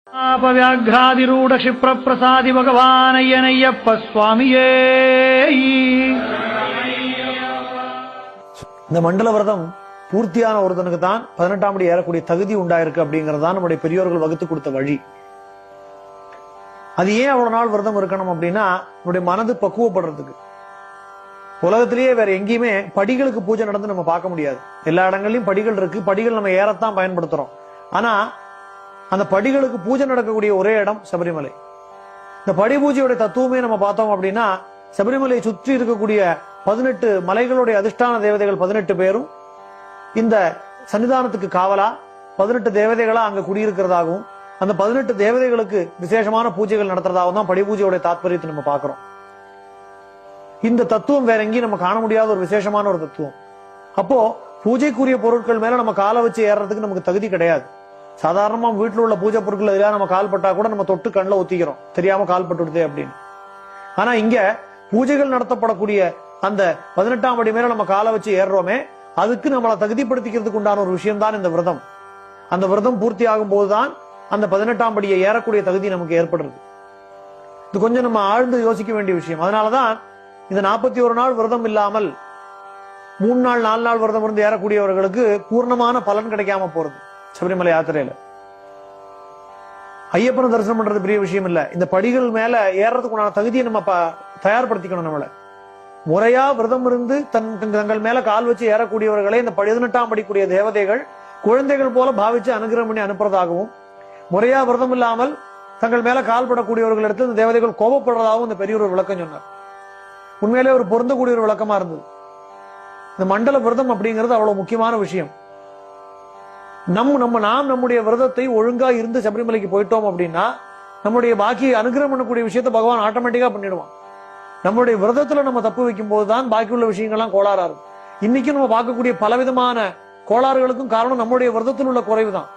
व्याघ्रादिरूढ़ क्षिप्र प्रसादि भगवान अय्यनय्यप्प स्वामिये. இந்த மண்டல விரதம் பூர்த்தியான ஒருத்தனுக்கு தான் 18ஆம் படி ஏறக்கூடிய தகுதி உண்டாயிருக்கு அப்படிங்கறதுதான் நம்முடைய பெரியோர்கள் வகுத்து கொடுத்த வழி. அது ஏன் அவ்வளவு நாள் விரதம் இருக்கணும் அப்படின்னா நம்முடைய மனது பக்குவப்படுறதுக்கு. உலகத்திலேயே வேற எங்கேயுமே படிகளுக்கு பூஜை நடந்து நம்ம பார்க்க முடியாது. எல்லா இடங்கள்லயும் படிகள் இருக்கு, படிகள் நம்ம ஏறத்தான் பயன்படுத்துறோம். ஆனா அந்த படிகளுக்கு பூஜை நடக்கக்கூடிய ஒரே இடம் சபரிமலை. இந்த படி பூஜையுடைய தத்துவமே நம்ம பார்த்தோம் அப்படின்னா சபரிமலையை சுற்றி இருக்கக்கூடிய 18 மலைகளுடைய அதிஷ்டான தேவதைகள் 18 பேரும் இந்த சன்னிதானத்துக்கு காவலா 18 தேவதைகளா அங்க குடியிருக்கிறதாகவும் அந்த 18 தேவதைகளுக்கு விசேஷமான பூஜைகள் நடத்துறதாகவும் தான் படி பூஜையோட தாத்பரியத்தை நம்ம பார்க்கிறோம். இந்த தத்துவம் வேற எங்கேயும் நம்ம காண முடியாத ஒரு விசேஷமான ஒரு தத்துவம். அப்போ பூஜைக்குரிய பொருட்கள் மேல நம்ம காலை வச்சு ஏறதுக்கு நமக்கு தகுதி கிடையாது. சாதாரணமா வீட்டுல உள்ள பூஜை பொருட்கள் எதிராக நம்ம கால் பட்டா கூட நம்ம தொட்டு கண்ணில் ஒத்திக்கிறோம், தெரியாம கால் பட்டுடுதே அப்படின்னு. ஆனா இங்க பூஜைகள் நடத்தப்படக்கூடிய அந்த 18ஆம் படி மேல நம்ம காலை வச்சு ஏறுறோமே, அதுக்கு நம்மளை தகுதிப்படுத்திக்கிறதுக்கு உண்டான ஒரு விஷயம் தான் இந்த விரதம். அந்த விரதம் பூர்த்தி ஆகும் போதுதான் அந்த 18ஆம் படியை ஏறக்கூடிய தகுதி நமக்கு ஏற்படுறது. இது கொஞ்சம் நம்ம ஆழ்ந்து யோசிக்க வேண்டிய விஷயம். அதனாலதான் இந்த 41 நாள் விரதம் இல்லாமல் 3 நாள் 4 நாள் விரதம் இருந்து ஏறக்கூடியவர்களுக்கு பூர்ணமான பலன் கிடைக்காம போறது. சபரிமலை யாத்திரையில ஐயப்பனை தரிசனம் பண்றது பெரிய விஷயம் இல்ல, இந்த படிகள் மேல ஏறதுக்கு உண்டான தகுதியை நம்ம தயார்படுத்திக்கணும். நம்மள முறையா விரதம் இருந்து தங்கள் மேல கால் வச்சு ஏறக்கூடியவர்களை இந்த 18ஆம் படிக்கூடிய தேவதைகள் குழந்தைகள் போல பாவிச்சு அனுகிரகம் பண்ணி அனுப்புறதாகவும், முறையா விரதம் இல்லாமல் தங்கள் மேல கால் படக்கூடியவர்கள் இடத்துல இந்த தேவதைகள் கோபப்படுறதாகவும் இந்த பெரிய ஒரு விளக்கம் சொன்னார். உண்மையிலே ஒரு பொருந்தக்கூடிய ஒரு விளக்கமா இருந்தது. இந்த மண்டல விரதம் அப்படிங்கிறது அவ்வளவு முக்கியமான விஷயம். நம்முடைய விரதத்தை ஒழுங்கா இருந்து சபரிமலைக்கு போயிட்டோம் அப்படின்னா நம்முடைய பாக்கி அனுகிரகம் பண்ணக்கூடிய விஷயத்தை பகவான் ஆட்டோமேட்டிக்கா பண்ணிடுவான். நம்மளுடைய விரதத்துல நம்ம தப்பு வைக்கும் போதுதான் பாக்கி உள்ள விஷயங்கள்லாம் கோளாறா இருக்கும். இன்னைக்கு நம்ம பார்க்கக்கூடிய பலவிதமான கோளாறுகளுக்கும் காரணம் நம்முடைய விரதத்தில் உள்ள குறைவு தான்.